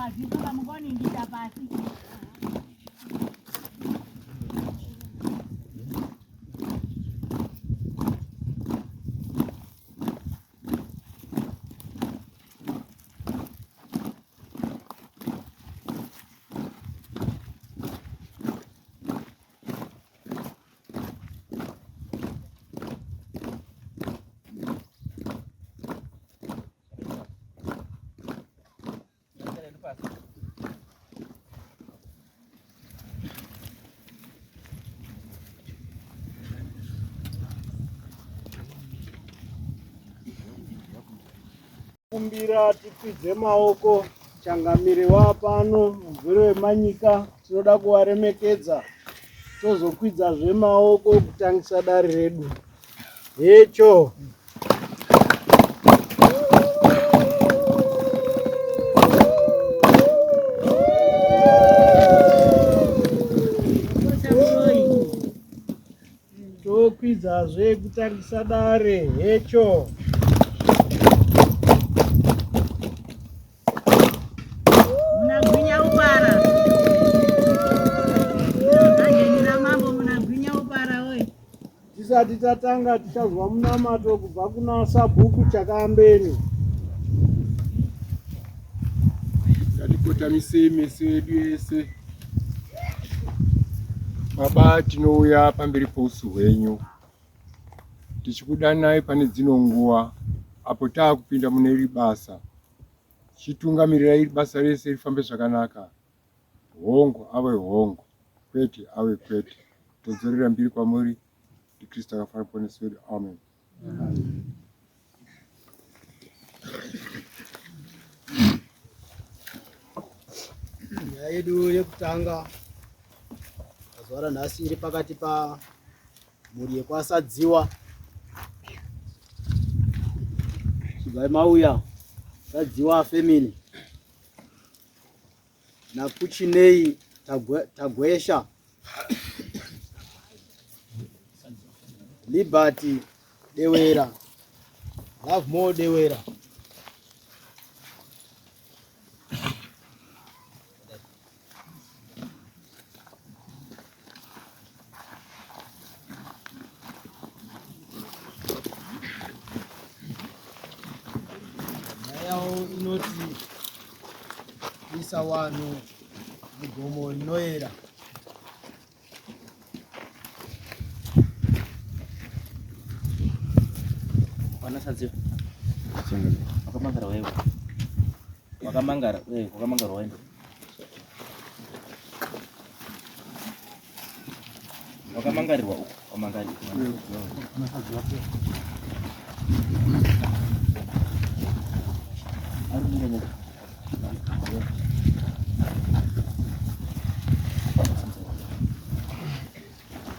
maziso kamukoningisa pasi. Kumbira tikwidze maoko changamire wapano mumvuri wemanyika tinoda kuwaremekedza tozokwidza zvemaoko kutangisa dare redu hecho tokwidzazve kutangisa dare hecho tisati tatanga tichazwa munamato kubva kuna sabhuku chakambeni. Ngatikotamise meso edu ese. Baba, tinouya pamberi pousu hwenyu tichikudanai pane dzino nguva apo taakupinda mune iri basa. Chitungamirira iri basa rese rifambe zvakanaka. Hongo ave hongo, kwete ave kwete. Todzorera mbiri kwamuri. Kristo akafara poneso wedu. Amen. Nyaya yedu yekutanga mazuva ranhasi iri pakati pamhuri yekwasadziwa. Chibva mauya sadziwa family nakuchinei tagwesha Liberty Dewera, Love More Dewera. Nayo inoti isa wanu mugomo rinoera. Sadziwa wakamangara wewe wakamangara waende wakamangarirwa uko wamangarirwa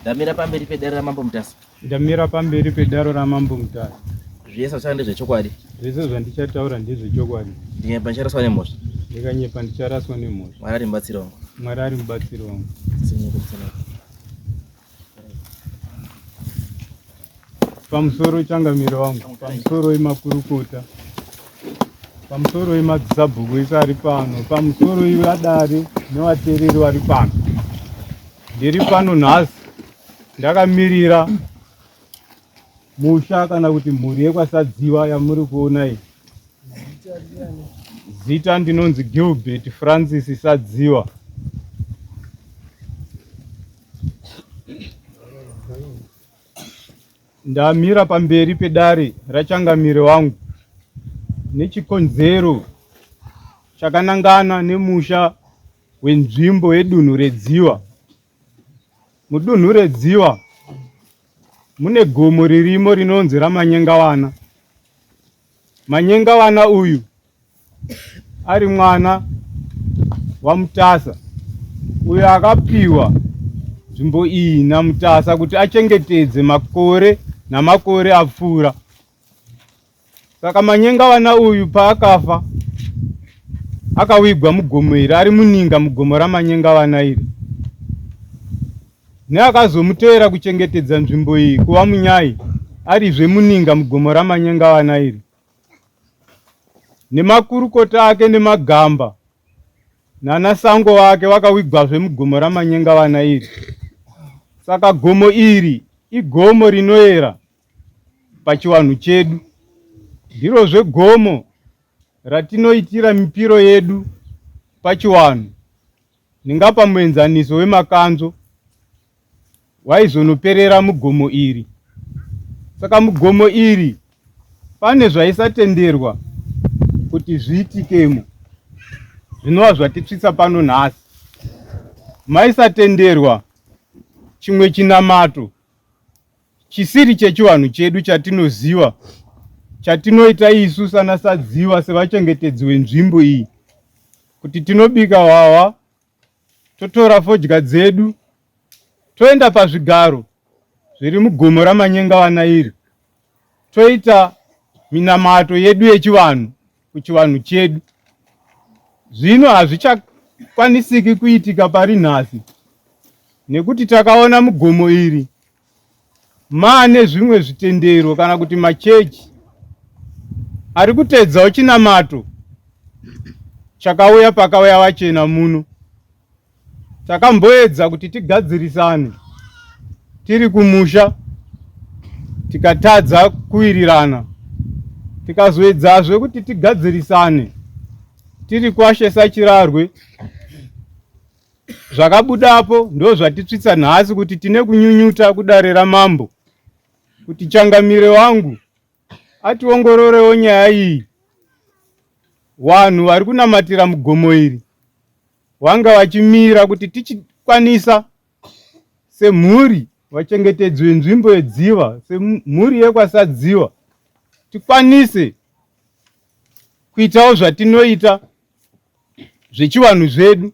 ndamira pamberi pedare ramambo Mutasi. Ndamira pamberi pedare ramambo Mutasi. Zvese zvachanga ndezvechokwadi. Zvese zvandichataura ndezvechokwadi. Ndinyepa ndicharaswa nemhosva. Ndikanyepa ndicharaswa nemhosva. Mwari ari mubatsiri wangu. Mwari ari mubatsiri wangu. Pamusoro changamiro wangu, pamusoro wemakurukota, pamusoro wemadzisabhuku ese ari pano, pamusoro wevadare nevateereri vari pano. Ndiri pano nhasi ndakamirira musha kana kuti mhuri yekwasadziwa yamuri kuona iyi. Zita ndinonzi Gilbert Francis Sadziwa. Ndamira pamberi pedare rachangamiro wangu nechikonzero chakanangana nemusha wenzvimbo yedunhu redziwa. Mudunhu redziwa mune gomo ririmo rinonzi ramanyengawana. Manyengawana uyu ari mwana waMutasa uyo akapiwa nzvimbo iyi naMutasa kuti achengetedze makore namakore apfuura. Saka manyengawana uyu paakafa akawigwa mugomo iri, ari muninga mugomo ramanyengawana iri. Neakazomutevera kuchengetedza nzvimbo iyi kuva munyai arizve muninga mugomo ramanyengawana iri. Nemakurukota ake nemagamba nanasango wake wakawigwazve mugomo ramanyengavana iri. Saka gomo iri igomo rinoyera pachivanhu chedu. Ndirozve gomo ratinoitira mipiro yedu pachivanhu. Ningapa muenzaniso wemakanzo waizonoperera mugomo iri. Saka mugomo iri pane zvaisatenderwa kuti zviitikemo, zvinova zvatitsvitsa pano nhasi. Maisatenderwa chimwe chinamato chisiri chechivanhu chedu chatinoziva, chatinoita isu sanasadziva sevachengetedzi wenzvimbo iyi, kuti tinobika hwahwa, totora fodya dzedu, toenda pazvigaro zviri mugomo ramanyengavana iri, toita minamato yedu yechivanhu kuchivanhu chedu. Zvino hazvichakwanisiki kuitika pari nhasi, nekuti takaona mugomo iri maane zvimwe zvitendero kana kuti machechi ari kutedzawo chinamato chakauya pakauya vachena muno. Takamboedza kuti tigadzirisane tiri kumusha, tikatadza kuwirirana. Tikazoedzazve kuti tigadzirisane tiri kwashe Sachirarwe. Zvakabudapo ndo zvatitsvitsa nhasi kuti tine kunyunyuta kudare ramambo kuti Changamire wangu ationgororewo nyaya iyi. Vanhu vari kunamatira mugomo iri vanga vachimira kuti tichikwanisa semhuri vachengetedzi wenzvimbo yedziva, semhuri yekwasadziva, tikwanise kuitawo zvatinoita zvechivanhu zvedu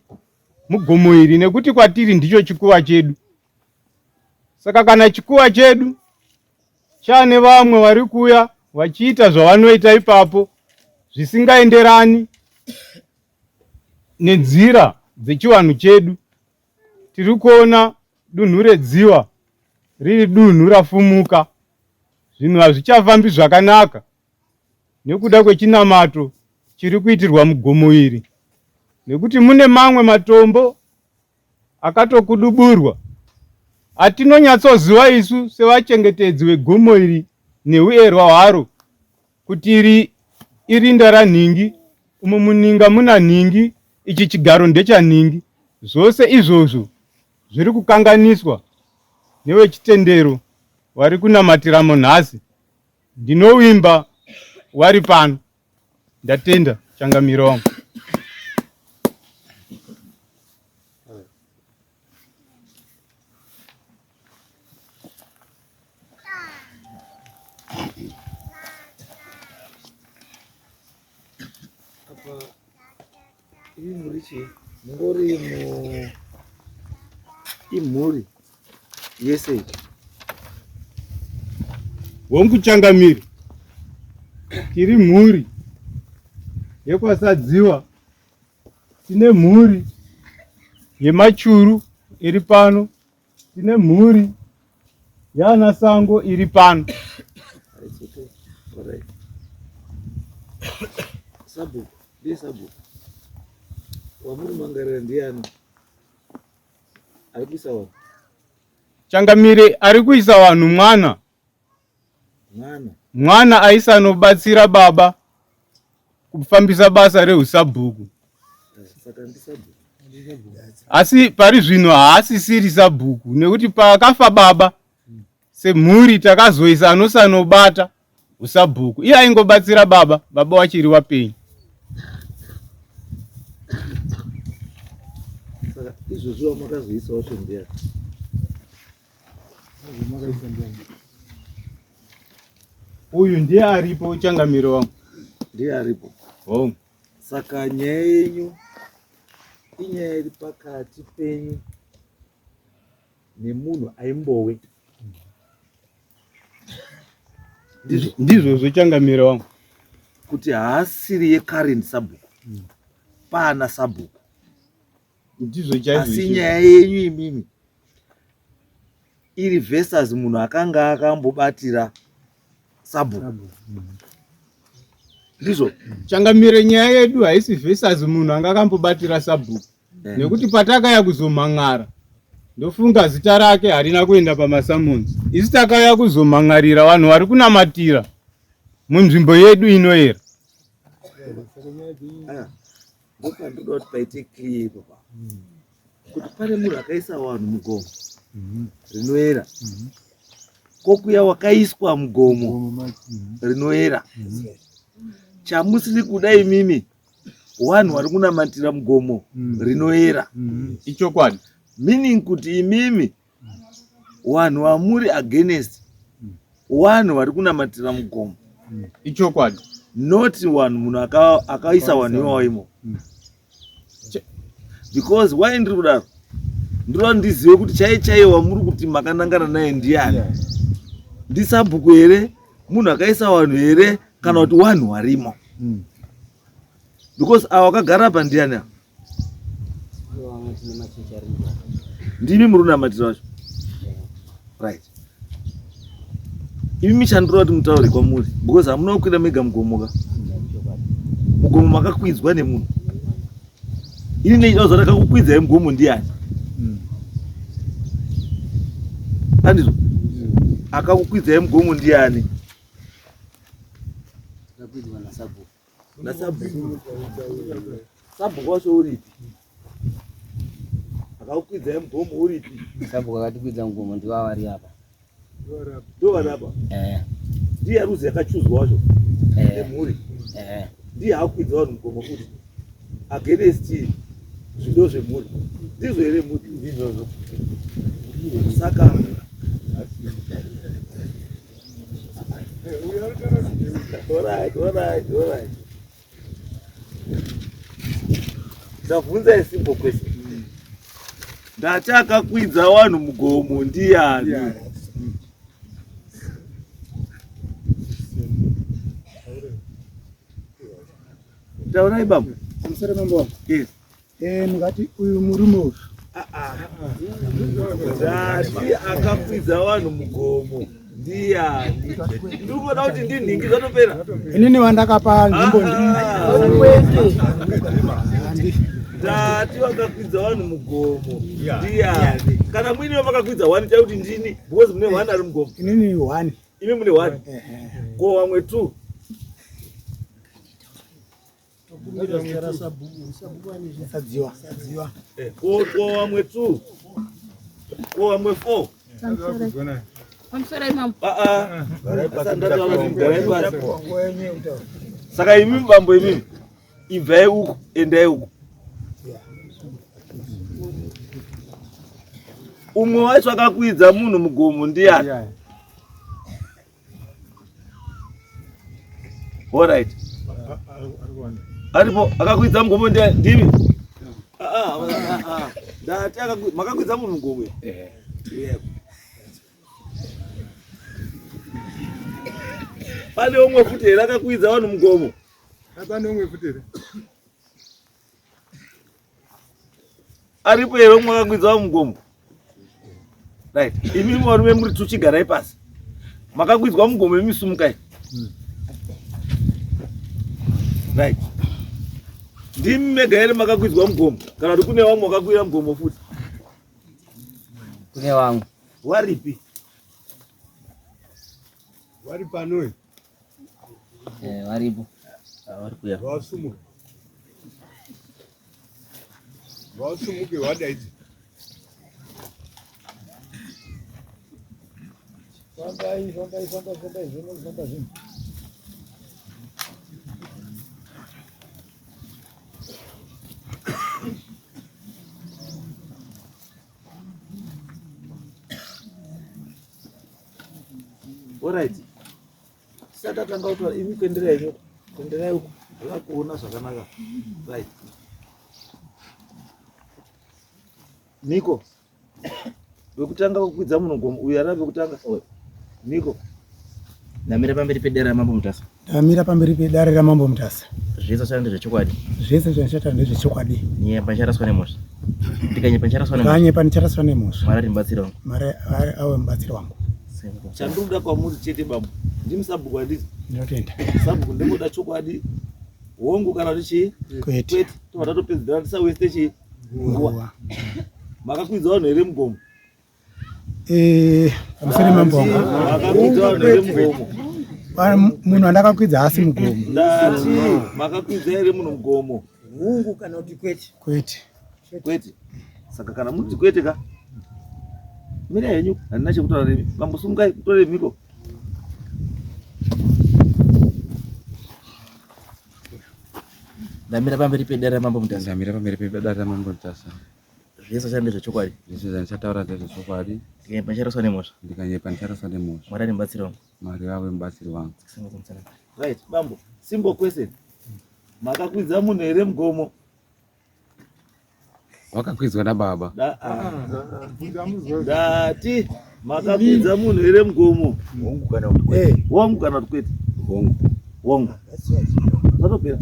mugomo iri, nekuti kwatiri ndicho chikuva chedu. Saka kana chikuva chedu chane vamwe vari kuya vachiita zvavanoita ipapo zvisingaenderani nenzira dzechivanhu chedu, tiri kuona dunhu redziva riri dunhu rafumuka. Zvinhu hazvichafambi zvakanaka nekuda kwechinamato chiri kuitirwa mugomo iri, nekuti mune mamwe matombo akatokuduburwa atinonyatsoziva isu sevachengetedzi vegomo iri neuyerwa hwaro kuti irinda ranhingi, umo muninga muna nhingi, ichi chigaro ndechanhingi. Zvose izvozvo zviri kukanganiswa nevechitendero vari kunamatiramo nhasi. Ndinovimba wari pano. Ndatenda Changamire wangu. Ngori imhuri yese Hongu Changamire, tiri mhuri yekwasadziva, tine mhuri yemachuru iri pano, tine mhuri yana sango iri pano. Sabhuku, ndiye Sabhuku wamuri mangarira ndiani ari kuisa vanhu? Changamire ari kuisa vanhu mwana aisa anobatsira baba kufambisa basa rehusabhuku. Saka ndisabhuku. Asi pari zvino haasisiri sabhuku, nekuti pakafa baba semhuri takazoisa anosanobata husabhuku. Iye aingobatsira baba wachiri wapenyu. Saka izvozvi wamakazoisawo zvondiani? Uyu ndiye aripo Changamire wangu. Ndiye aripo. Oh. Saka nyaya yenyu inyaya iri pakati penyu nemunhu aimbowe. Ndizvozvo Changamire wangu. Kuti haasiri yeCurrent Sabhuku. Pana Sabhuku. Ndizvo chaizvo. Asi nyaya yenyu imimi iri versus munhu akanga akambobatira Sabhuku. ndizvo changamire nyaya yedu haisi vhesazi munhu anga akambobatira sabhuku nekuti patakaya kuzomhan'ara ndofunga zita rake harina kuenda pamasamonzi. Isi takauya kuzomhan'arira vanhu vari kunamatira munzvimbo yedu inoyera. ndopandinoda kuti paite clear papa kuti pane munhu akaisa vanhu mugomo rinoyera kokuya wakaiswa mugomo rinoyera chamusiri kuda imimi vanhu vari kunamatira mugomo rinoyera Ichokwadi. meaning kuti imimi vanhu vamuri against vanhu vari kunamatira mugomo Ichokwadi. not vanhu munhu akaisa vanhu ivavo imo because why ndiri kudaro ndinoda ndizive kuti chaiwo wamuri kuti makanangana naye ndiani, ndisabhuku here, munhu akaisa vanhu here, kana kuti vanhu varimo because ava akagara pa ndiani ava ndimi muri kunamatira vacho right. Imi mishandiro kuti mutaure kwamuri because hamuna kukwira mega mugomoka mugomo makakwidzwa nemunhu. Ini neinoza rakakukwidza mugomo ndiani andizvo akakukwidza mugomo ndiani sabhuku wacho uripi akakukwidza mugomo uripi sabhuku akatikwidza mugomo ndiwa vari apa ndo vari apa ndiye aruzi yakachuzwa wacho nemhuri ndiye akakwidza vanhu mugomo kuti against zvido zvemhuri ndizvo here mhuri ndizvozvo saka alright. Ndabvunza isimple question. Ndati akakwidza vanhu mugomo ndiani? Taurai baba. Amsere mambo. Yes. Ngati uyu murume uyu. Ndati akakwidza vanhu mugomo ndiani? Ndikuda kuti ndinhingi zvotopera. Inini vandakapa nzvimbo Ndati vakakwidza vanhu mugomo ndiani? Kana mwini vamakakwidza wani chakuti ndini because mune wani ari mugomo. Inini 1. Imi mune wani. Ko vamwe 2. Sadziwa. Ko vamwe 2. Ko vamwe 4. Saka imi mbambo imi ibvai uku endai uku. Umwe wacho akakwidza munhu mugomo ndiani? Alright. Aripo akakwidza mugomo ndiani? Ndimi. Ndati makakwidza munhu mugomo. Pane umwe futi here akakwidza vanhu mugomo? Hapana umwe futi here. Aripo here umwe akakwidza vanhu mugomo? Right. Imi varume muri tuchigarai pasi. Makakwidzwa mugomo imi sumukai. Right. Ndimi mega here makakwidzwa mugomo kana kuti kune vamwe vakakwira mugomo futi? kune vamwe. Waripi? Vari panoyi. Varipo. Vari kuya. Vasumuke wadaidzi. Fambai. Alright. Saka tanga kuti imi kuenderai uku vakuona zvakanaka. Right. Niko. Wekutanga kukwidza munhu mugomo uyu ari wekutanga. Niko. Ndamira pamberi pedare ramambo mutasa. Ndamira pamberi pedare ramambo mutasa. Zvese zvachanda zvechokwadi. Zvese zvachanda ndezvechokwadi. Nyepa ncharaswa nemhosva. Ndikanyepa ncharaswa nemhosva. Kanyepa ncharaswa nemhosva. Mwari rimbatsira wangu. Mwari awe mubatsiri wangu. Chanduda kwamuri chete bambo. Ndimi sabhuku handiti. Ndinotenda. Sabhuku ndingoda chokwadi. Hongu kana kuti Kwete. Tomatopedzera tisa waste nguwa. Makakwidza vanhu here mugomo? Pamusoro mambo. Makakwidza vanhu here mugomo? Munhu andakakwidza asi mugomo. Ndati makakwidza here munhu mugomo? Hungu kana kuti kwete. Kwete. Kwete. Saka kana muti kwete ka mira yenyu handina chekutaura nemi. Mambo sungai kutore mhiko. Ndamira pamberi pedera mambo mutasa. Ndamira pamberi pedera mambo mutasa. Zvese zvandezvo chokwadi. Zvese zvandataura ndezvechokwadi. Ndikanyepwa nicharaswa nemhosva. Ndikanyepwa nicharaswa nemhosva. Mwari ari mubatsiri wangu. Mwari wave mubatsiri wangu. Right, bambo. Simple question. Makakwidza munhu here mugomo? Wakakwidzwa nababa. Ndati makakwidza munhu here mugomo? Hungu kana kuti kwete. Hongu kana kuti kwete? Hongu. Hongu. Zatopera.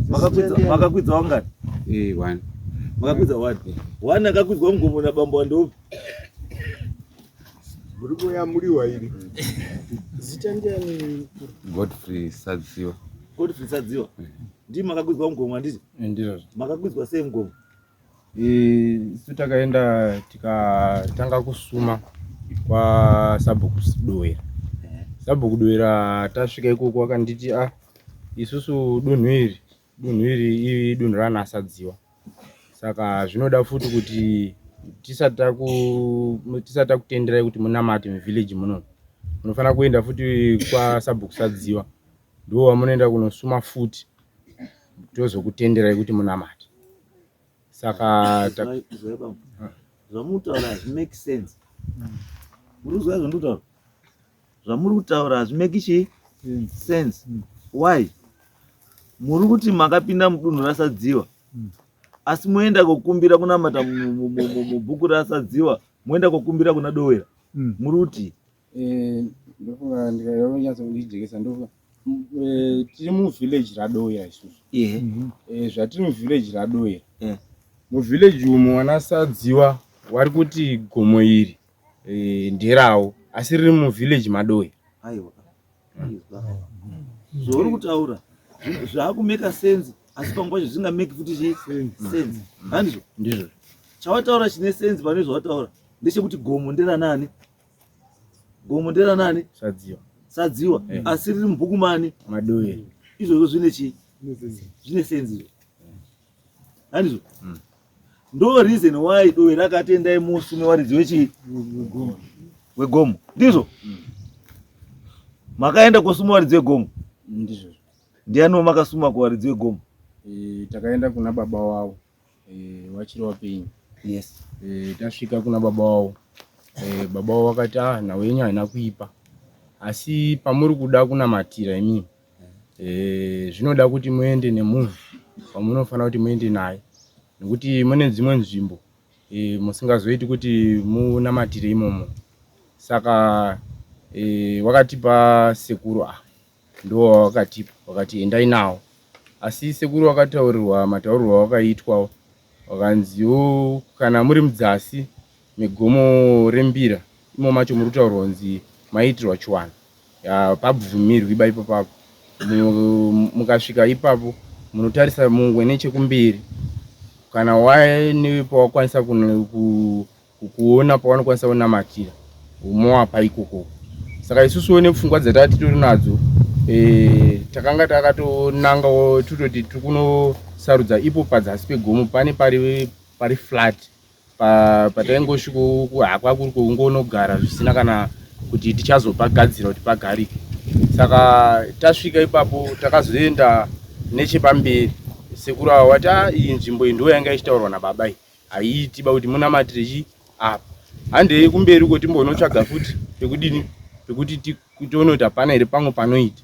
Makakwidza wangani? 1. Makakwidza 1. 1 akakwidzwa mugomo nabambo wandopi? Muri kuyamuriwa iri. Zita ndiani? Godfrey Sadziwa. Godfrey Sadziwa. Ndii makakwidza mugomo handiti? Ndizvo. Makakwidza sei mugomo? Isu takaenda tikatanga kusuma kwa sabhuku Dowera. Sabhuku Dowera tasvika ikoko akanditi isusu dunhu iri idunhu rana Sadziwa. Saka zvinoda futi kuti tisata kutenderai kuti munamate muvillage muno. Munofana kuenda futi kwa sabhuku Sadziwa. Ndo wamunoenda kunosuma futi. Tozokutenderai kuti munamate. Saka zvamutaura hazvimake sense. Muri kuzwa zvandinotaura? Zvamuri kutaura hazvimake sense. Why? Muri kuti makapinda mudunhu raSadziwa. Asi moenda kokumbira kunamata mubhuku raSadziwa, moenda kokumbira kuna Dowera. Muri kuti ndofunga ndikanyatsa kundijekesa ndofunga tiri muvillage raDowera isusu. Zvatiri muvillage raDowera. Muvillage umo wana Sadziwa wari kuti gomo iri nderawo asi riri muvillage maDowera. aiwa. Zvauri kutaura zvakumeka sense asi panguva zvisingameki futi sense. Handizvo? Ndizvo. Chawataura chine sense pane zvawataura ndechekuti gomo nderanani? Gomo nderanani? Sadziwa. Asi riri mubhuku mani? maDowera. Izvozvo zvine chi? Zvine sense izvo. Handizvo? Ndo reason why Dowera akatendai musume waridzi wechi? Wegomo. Ndizvo? Makaenda kosuma waridzi wegomo? Ndizvo. Ndiani makasuma kuwaridzi wegomo? Takaenda kuna baba wavo wachiri wapenyu. Yes. Tasvika kuna baba wavo. Baba wavo vakati nhau yenyu haina kuipa. Asi pamuri kuda kunamatira imini. Zvinoda kuti muende nemunhu pamunofana kuti muende naye. Nekuti mune dzimwe nzvimbo musingazoiti kuti munamatire imomo. Saka wakatipa sekuru ndo wakatipa wakati endai nawo. Asi sekuru wakataurirwa mataurirwa wakaitwa wakanziwo kana muri mudzasi megomo rembira imo macho muri kutaurwa kunzi maitirwa chiwana pabvumirwi ipapo papo. Mukasvika ipapo munotarisa mungwe nechekumberi kana waine pawakwanisa kuona pawanokwanisa kunamatira umowapa ikoko. Saka isusu nepfungwa dzatati tori nadzo takanga takatonanga tutoti tiri kunosarudza ipo padzasi pegomo pane pari flat pataingosvika hakwa kuri kungonogara zvisina kana kuti tichazopagadzira kuti pagarike. Saka tasvika ipapo takazoenda nechepamberi. Sekuru wati iyi nzvimbo iyi ndo yanga ichitaurwa nababa iyi haiitiba kuti munamatire chi apa. Handei kumberi uko timbonotsvaga futi pekudini pekuti tione kuti hapana here pamwe panoita.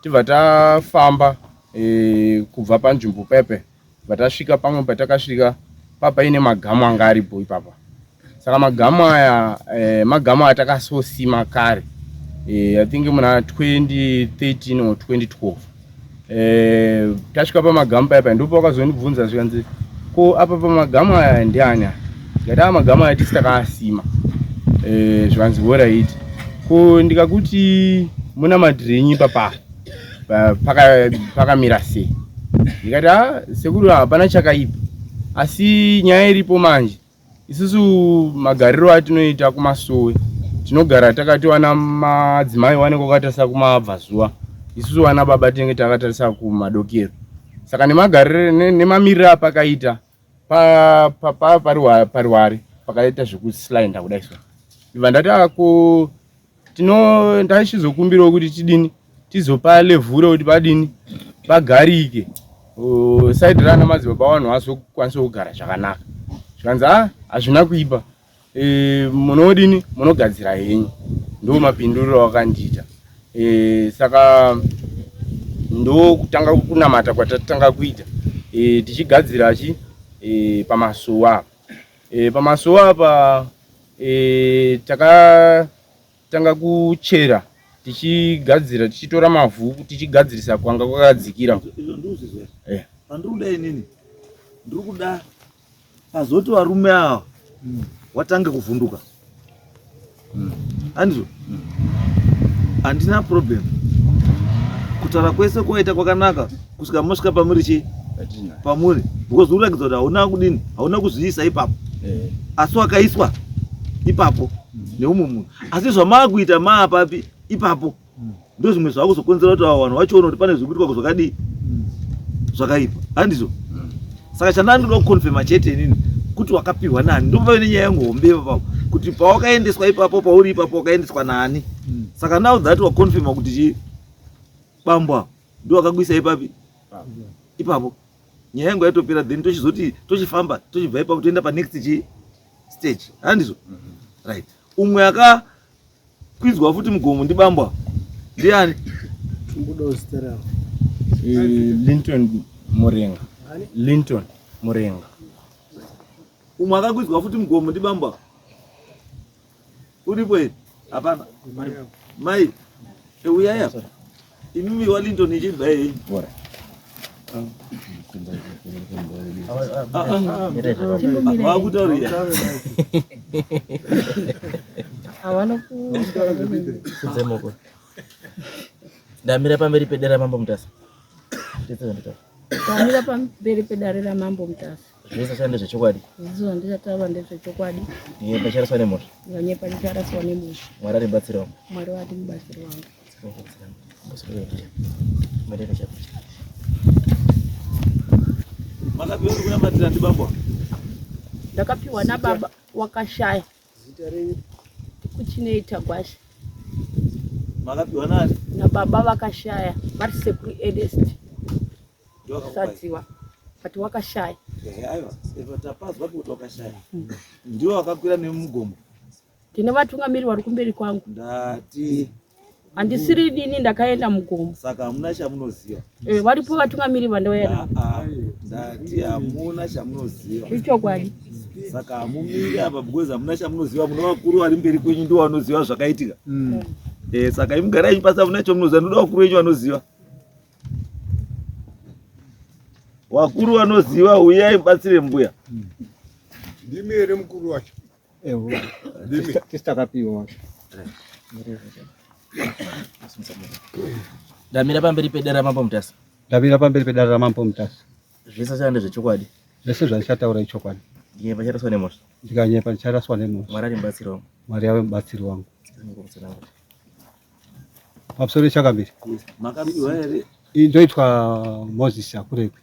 Tibva tafamba kubva panzvimbo pepe bva tasvika pamwe patakasvika papaine magamu anga aripo ipapa. Saka magamu aya magamu atakasosima kare I think muna 2013 or 2012. Tasvika pamagamu paipa ndipo wakazondibvunza zvikanzi ko apa pamagamu aya ndiani? Ndikati magamu aya tisi takasima. Zvikanzi alright. ko ndikakuti muna madhirenyi pakamira sei, ndikati sekuru hapana chakaipa, asi nyaya iripo manje isusu magariro atinoita kumasowe tinogara takati wana madzimai wanenge wakatarisa kumabvazuva, isusu wana baba tinenge takatarisa kumadokero. Saka nemagariro nemamiriro apakaita pariware pakaita zvekusilainda kudai so ibva ndati ako ndachizokumbirawo kuti tidini tizopa levhuro kuti padini pagarike saidi rana madzibaba vanhu vazokwanisa kugara zvakanaka. Zvikanzi hazvina kuipa, munodini munogadzira henyu, ndo mapinduriro akandiita. Saka ndo kutanga kunamata kwatatanga kuita tichigadzira pamasuwa pamasuwa apa takatanga kuchera tichigadzira tichitora mavhu tichigadzirisa kwanga kwakadzikira. Pandiri kuda inini ndiri kuda pazoti varume ava watange kuvhunduka handizvo handina problem, kutaura kwese kwaita kwakanaka kusvika mosvika pamuri pamuri because uratidza kuti hauna kudini, hauna kuzviisa ipapo asi wakaiswa ipapo neumwe munhu, asi zvamaakuita maapapi ipapo ndo zvimwe zvaakuzokonzera kuti avo vanhu vachiona kuti pane zvikuitwa zvakadii zvakaipa handizvo. Saka chandandinoda kukonfirma chete inini kuti wakapihwa nani, ndopave nenyaya yengombe ipapo kuti pawakaendeswa ipapo pauri ipapo wakaendeswa nani. Saka now that wakonfirma kuti bambwa ndo wakakuisa ipapi ipapo, nyaya yangu yatopera, then tochizoti tochifamba tochibva ipapo toenda panext stage handizvo. Right, umwe akakwidzwa futi mugomo ndibambwa ndiani? Linton Murenga. Linton Murenga. Umwe akakwidzwa futi mugomo ndibambwa uripo here? Hapana mai uyaya inumi wa Linton ichibva henyu vakutaurira ndamira pamberi pedera mambo mutasa. Ndamira pamberi pedare ramambo mutasa. Zvese chande zvechokwadi. Izvo ndichatava ndezvechokwadi. Nyepa charaswa nemhosva. Nyepa ndicharaswa nemhosva. Mwari aribatsira wangu. Mwari wati mubatsiri wangu. makapiwa kunamatira ndibambwa? Ndakapiwa nababa wakashaya kuchineita gwashi. Makapiwa nani? Nababa vakashaya vari sekuru Edest sadziwa but wakashaya. Aiwa tapazwa kuti wakashaya ndiwo wakakwira nemugomo. Tine vatungamiri vari kumberi kwangu. Ndati handisiri dini ndakaenda mugomo. Saka hamuna chamunoziva? Varipo vatungamiri vandoenda. Ndati hamuna chamunoziva. Ichokwadi. Saka hamumiri apa because hamuna chamunoziva, muna vakuru vari mberi kwenyu ndiwo vanoziva zvakaitika. Saka imugara ichipasa hamuna chamunoziva, ndoda vakuru venyu vanoziva. Wakuru vanoziva uyai mubatsire mbuya. Ndimi here mukuru wacho. Tisitakapiwa wacho. Ndamira pamberi pedera mambo mutasa. Ndamira pamberi pedare ramambo mutasa. Zvese chande zvechokwadi. Zvese zvandichataura ichokwadi. Nyepa charaswa nemhosva. Ndikanyepa ndicharaswa nemhosva. Mwari aribatsira wangu. Mwari ave mubatsiri wangu. Pamusoro chakambiri. Makapiwa here? Ndoitwa Moses Akurekwe.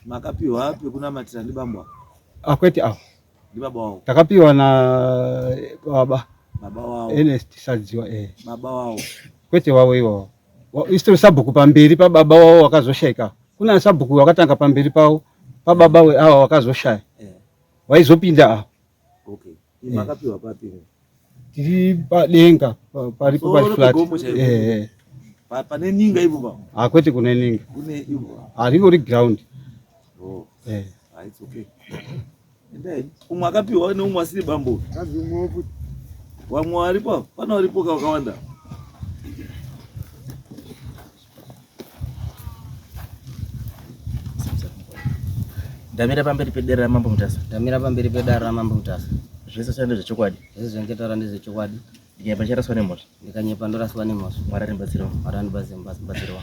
Makapiwa api kunamatira ndibambwa? Akwete awo. Ndibaba wao. Takapiwa na baba. Baba wao. Ernest sadziwa baba wao. Kwete wao iwo. Isitiri sabhuku pamberi pa baba wao wakazosheka. Kuna sabhuku wakatanga pamberi pawo pa baba we awa wakazoshaya. Waizopinda apo. Okay. Makapiwa papi? Tiri padenga paripo pa flat. Pane ninga ipo pa? Akwete kune ninga. Kune ipo. Ariko ri ground. It's okay. Ndai umwe akapiwa neumwe asiri bambo. Wamwe waripo? Pana waripo kakawanda. Ndamira pamberi pedera ramambo mutasa. Ndamira pamberi pedare ramambo mutasa. Zvese chande zvechokwadi. Zvese zvanditaura ndezvechokwadi. Ndikaipa charaswa nemoto. Ndikanyepa ndoraswa nemoto. Mwari batsiro. Batsiro.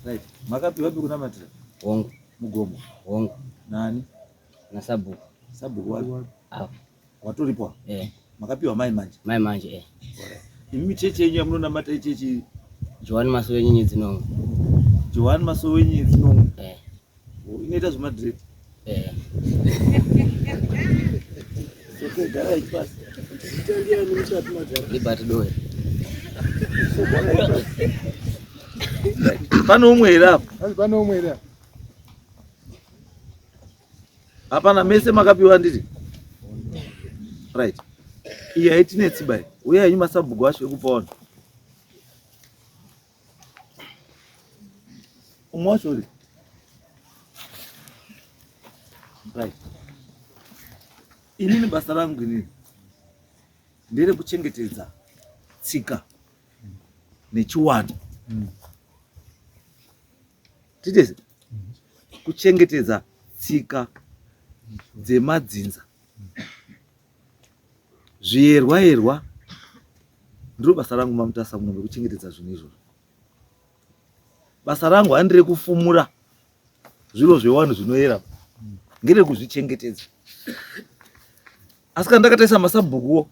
Right. Makapi wapi kuna matira? Hongo. Mugomo. Hongo. Nani? Na Sabuku. Sabuku wapi? Hapo. Watoripo? Makapi wa mai manje. Mai manje Imi cheche yenyu yamunona mata cheche Joan Maso yenyu dzinongo. Joan Maso yenyu dzinongo. Inoita zvuma direct. Soko gara ipasi. Italia ni mtatu matara. Libati doe. Pano umwe hapo. Pano umwe hapo. Hapana mese makapiwa nditi. Right. Iya itinetsi bai. Uya yenyu Masabhuku aswe kupaona. Umwashori. Right. Inini basa rangu inini ndere kuchengetedza tsika nechiwanda. Titese kuchengetedza tsika dzemadzinza, zviyerwa ndiro basa rangu mamutasamuno rekuchengetedza zvinhu izvozvo. Basa rangu handire kufumura zviro zvewanhu zvinoyera, ngere kuzvichengetedza. Asi kana ndakataisa Masabhukuwo,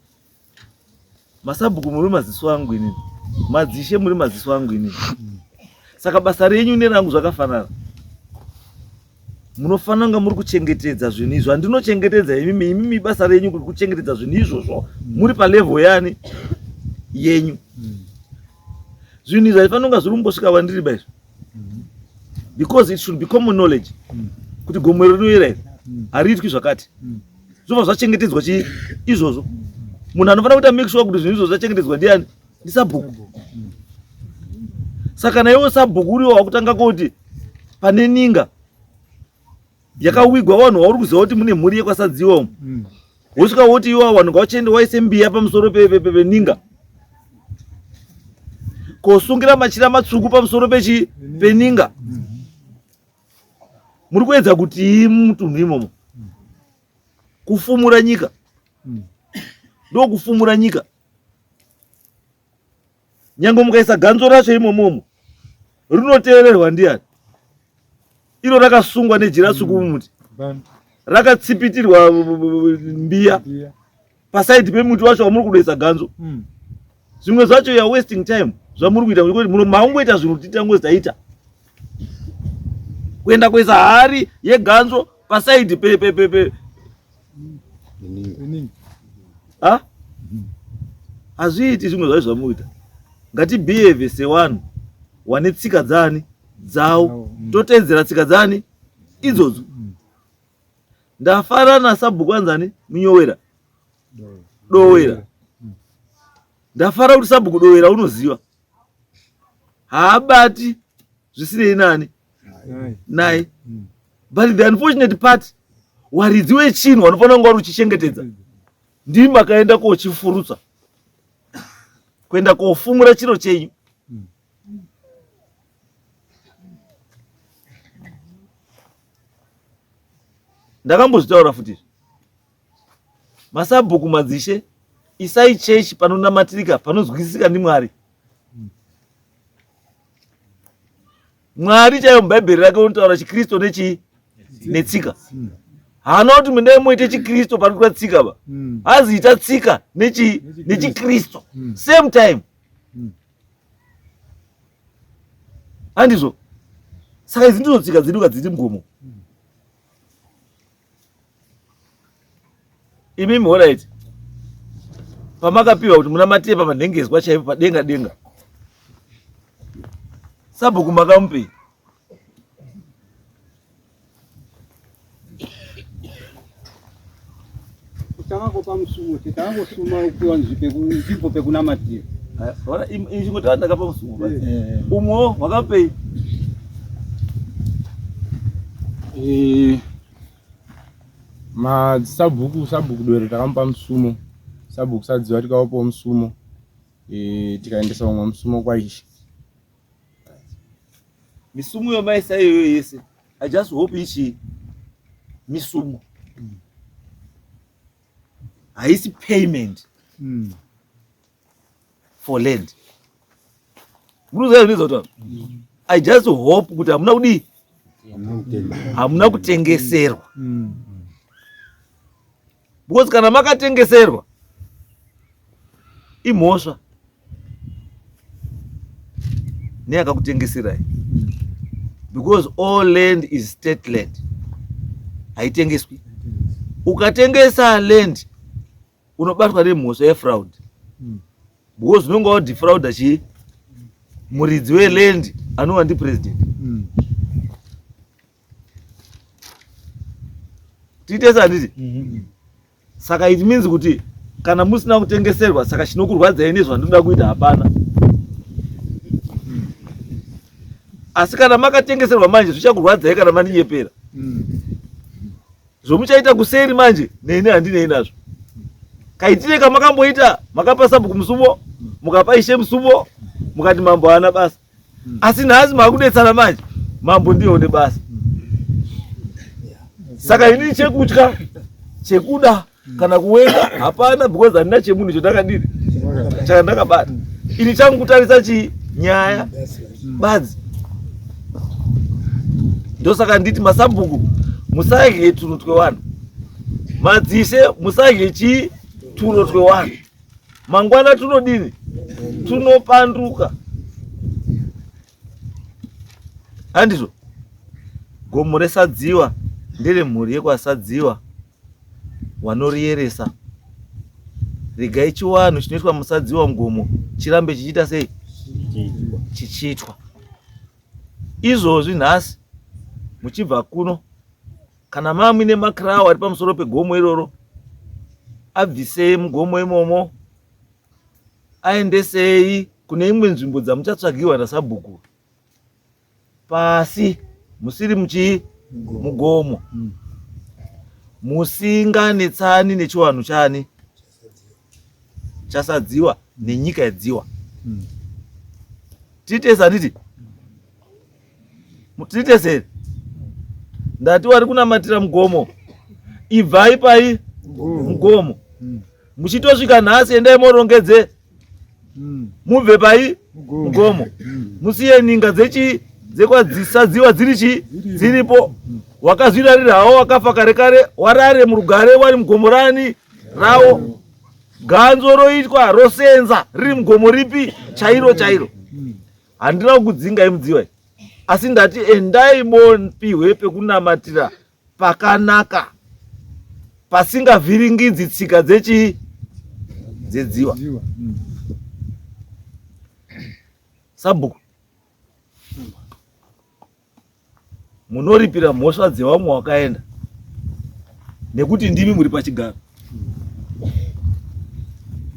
Masabhuku muri maziso angu inini, madzishe muri maziso angu inini. Saka basa renyu nerangu zvakafanana. Munofanira kunge muri kuchengetedza zvinhu izvo. Handinochengetedza imimi basa renyu kuri kuchengetedza zvinhu izvozvo muri palevel yani yenyu. Zvinhu izvo hazvifanira kunge zviri kumbosvika kwandiri baizvo. Because it should be common knowledge kuti gomo rinoyera iri hariitwi zvakati. Zvobva zvachengetedzwa izvozvo. Munhu anofanira kuti make sure kuti zvinhu izvozvo zvachengetedzwa ndiani? Ndisabhuku. Saka naiwo Sabhuku uriwo wakutanga kuti pane ninga yakawigwa vanhu vauri kuziva kuti mune mhuri yekwasadziwa umu. Wosvika woti iwo vanhu ngavachende waise mbiya pamusoro peninga. Kosungira machira matsvuku pamusoro peninga. Muri kuedza kuti mutunhu imomo kufumura nyika. Ndo kufumura nyika. Nyange mukaisa ganzo racho imomomo rinoteererwa ndiani? Iro rakasungwa nejira suku mumuti. Rakatsipitirwa mbiya pasaidi pemuti wacho wamuri kudoisa ganzo. Zvimwe zvacho ya wasting time zvamuri kuita kuti maungoita zvinhu titango zaita. Kuenda kuisa hari yeganzo pasaidi hazviiti zvimwe zvacho zvamuita. Ngatibehave sevanhu wane tsika dzavo, totedzera tsika dzani idzodzo. Ndafara naSabhuku anzani Munyowera Dowera. Ndafara kuti Sabhuku Dowera unoziva haabati zvisinei nani naye. But the unfortunate part, waridzi wechinhu wanofanira kunge vari uchichengetedza ndimi makaenda kochifurutsa, kuenda kofumura chiro chenyu. Ndakambozvitaura futi. Masabhuku madzishe, isai chechi panonamatirika, panozwisisika ndiMwari. Mwari chaiyo mubhaibheri rake unotaura chiKristu netsika. Haana kuti mundai muite chiKristu pari kuita tsika ba. Aziita tsika nechiKristu same time. Handizvo. Saka idzi ndidzo tsika dzedu kadziri mugomo. Imimi alright. Pamakapiwa kuti munamatire pamanhengezwa chaipo padenga. Sabhuku makamupei. Takangopa musumo, takangosuma upiwa nzvimbo pekunamatira. Ora izvingoti ndakapa musumo basi. Umwo wakapei. Sabhuku Dowera takamupa musumo. Sabhuku Sadziwa tikavapo musumo. Tikaendesa umwe musumo kwaIshe. Misumo yomaisa iyoyo yese. I just hope ichi misumo. Haisi payment for land. I just hope kuti hamuna kudi, hamuna kutengeserwa. Because kana makatengeserwa imhosva neyakakutengeserai. Because all land is state land. Haitengeswi. Ukatengesa land unobatwa nemhosva yefraud. Because unonga wadefrauda chi muridzi weland anova ndipresident. Titesa nditi? Saka it means kuti kana musina kutengeserwa saka chinokurwadzai nezvandoda kuita hapana. Asi kana makatengeserwa manje zvichakurwadzai kana maninyepera. Zvomuchaita kuseri manje nene handinei nazvo. Kaitire kamakamboita makapa sabhuku musumo, mukapa ishe musumo, mukati mambo hana basa. Asi nhasi makudetsana manje mambo ndiyo une basa. Saka ini chekutya chekuda kana kuweka hapana, because handina chemunhu chodakadini chakandakabata. Ini changu kutarisa chi nyaya badzi. Ndosaka nditi masabhuku musage tuno twewanhu, madzise musage chi tuno twewanhu. Mangwana tunodini, tunopanduka. Handizvo gomo resadziwa ndere mhuri yekwasadziwa wanorieresa. Regai chiwanhu chinoitwa musadziwa ngomo chirambe chichiita sei? Chichiitwa. Izvozvi nhasi muchibva kuno, kana mamwine makrawo ari pamusoro pegomo iroro, abvisei mugomo imomo, aendesei kune imwe nzvimbo dzamuchatsvagirwa nasabhuku. Pasi musiri mugomo, musinganetsani nechiwanhu chani chasadziwa nenyika yadziwa. Titesa nditi? Titeseri ndati wari kunamatira mugomo, ibvai pai mugomo. Muchitosvika nhasi endai morongedze, mubve pai mugomo. Musiye ninga dzekwadzisadziwa dziripo. Wakazvirarira hawo wakafa kare kare, warare murugare wari mugomo rani rawo. Ganzo roitwa rosenza riri mugomo ripi chairo. Handina kukudzingai mudziwa, asi ndati endai mopihwe pekunamatira pakanaka, pasingavhiringidzi tsika dzedziwa. Sabhuku munoripira mhosva dzevamwe wakaenda nekuti ndimi muri pachigaro.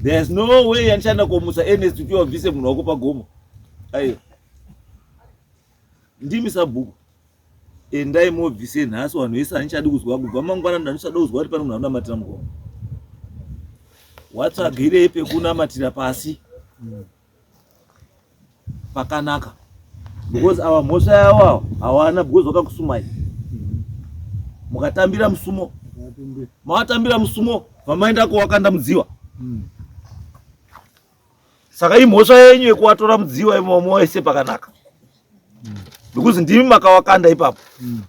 There is no way yandichanda komusa Ernest kuti wabvise munhu wako pagomo. Aiyo ndimi sabhuku, endai mobvise nhasi vanhu vese handichadi kuzwa. Kubva mangwana ndandichada kuzwa kuti pane munhu anonamatira mugomo. Watsvagirei pekunamatira pasi pakanaka, because ava mhosva yavo hawana, because vakakusumai. Mukatambira musumo, mawatambira musumo vamaenda kowakanda mudziwa. Saka imhosva yenyu yekuwatora mudziwa imomo waise pakanaka, because ndimi makawakanda ipapo.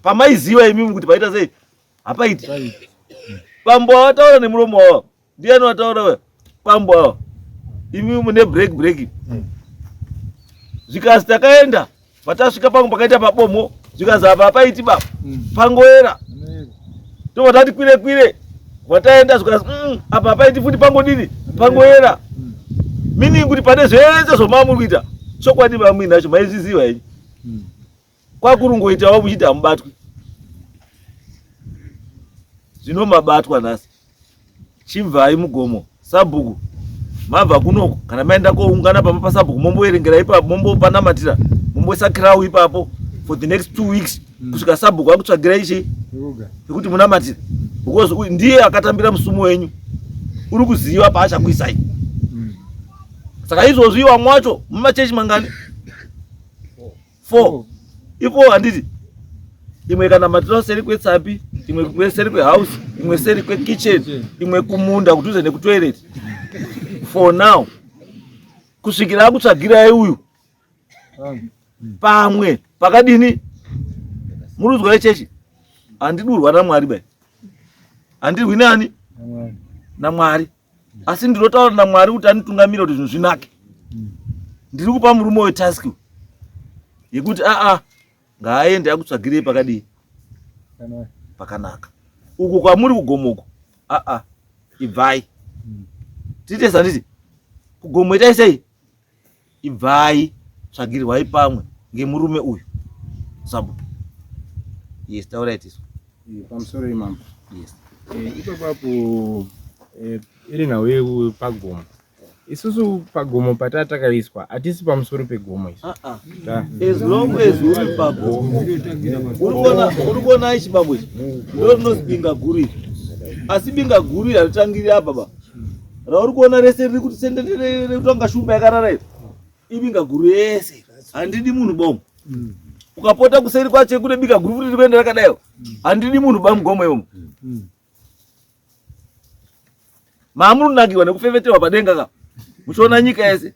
Pamaiziva imimi kuti paita sei hapaiti. Pambo wataura nemuromo wavo, ndiani wataura pambo wavo? Imimi mune break. Zvikazi takaenda patasvika pangu pakaita pabomo, zvikazi apa hapaiti baba, pangoera. Ndovatati kwire wataenda zvikazi apa hapaiti futi pangodini, pangoera. Meaning kuti pane zvese zvomamuri kuita chokwadi mamwe nacho maizviziva henyu. Kwakurungoitawo muchiti hamubatwi. Zvino mabatwa nhasi. Chibvai mugomo sabhuku, mabva kunoko kana maenda koungana pamba pasabhuku momboerengera ipapo, mombopanamatira, momboisa krawu ipapo for the next 2 weeks kusvika sabhuku akutsvagira ichi kuti munamatire, because ndiye akatambira musumo wenyu, uri kuziva paachakuisai. Saka izvozvi vamwe wacho mumachechi mangani 4 ipo handiti imwe ikanamatira seri kwetsapi, imwe seri kwehouse, imwe seri kwekitchen, imwe kumunda kudhuze nekutoilet. for now kusvikira akutsvagirai uyu pamwe pakadini. Muruzwa yechechi handidurwa naMwari bai, handirwi nani naMwari, asi ndinotaura naMwari kuti anitungamira kuti zvinhu zvinake. Ndiri kupa murume wetask yekuti ngaaende akutsvagirei pakadii pakanaka. Uku kwamuri kugomoko ibvai tite sanditi kugomo itai sei, ibvai tsvagirwai pamwe ngemurume uyu Sabhuku. Yes, taurai tisu pamusoro imambo. yes. Ipapo iri nhau yedu pagomo, isusu pagomo patatakaiswa hatisi pamusoro pegomo isu. As long as uri pagomo uri kuona ichi bambo ichi ndo rinonzi binga guru iri, asi binga guru iri haritangiri apa baba. Rauri kuona rese riri kuti sendere kutonga shumba yakarara iri ibinga guru yese. Handidi munhu bomo ukapota kuseri kwacho kune binga guru riri kuenda rakadayo, handidi munhu bamugomo iwomo. Mamurunakiwa nekufefetewa padenga ka muchiona nyika yese.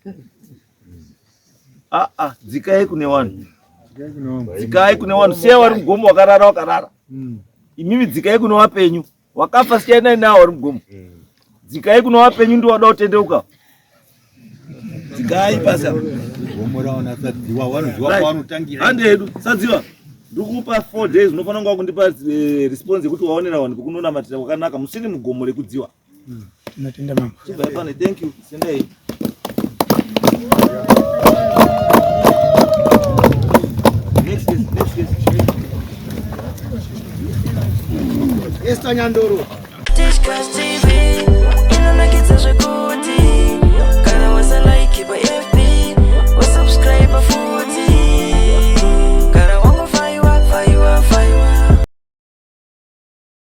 Dzikai kune vanhu, dzikai kune vanhu. Siya wari mugomo wakarara. Imimi dzikai kune wapenyu wakafa, siyanai nawo wari mugomo. Dzikai kune wapenyu ndi wada kutendeuka. Dzikai pasa hande hedu sadziwa. Ndikupa 4 days unofanira kunga kundipa response yekuti waonera vanhu kukunonamatira kwakanaka, musiri mugomo rekudziwa. Natenda mama. Chibai pane, thank you. Sendai. Next case. Estanyandoro. Discuss TV, inonakidza zvekuti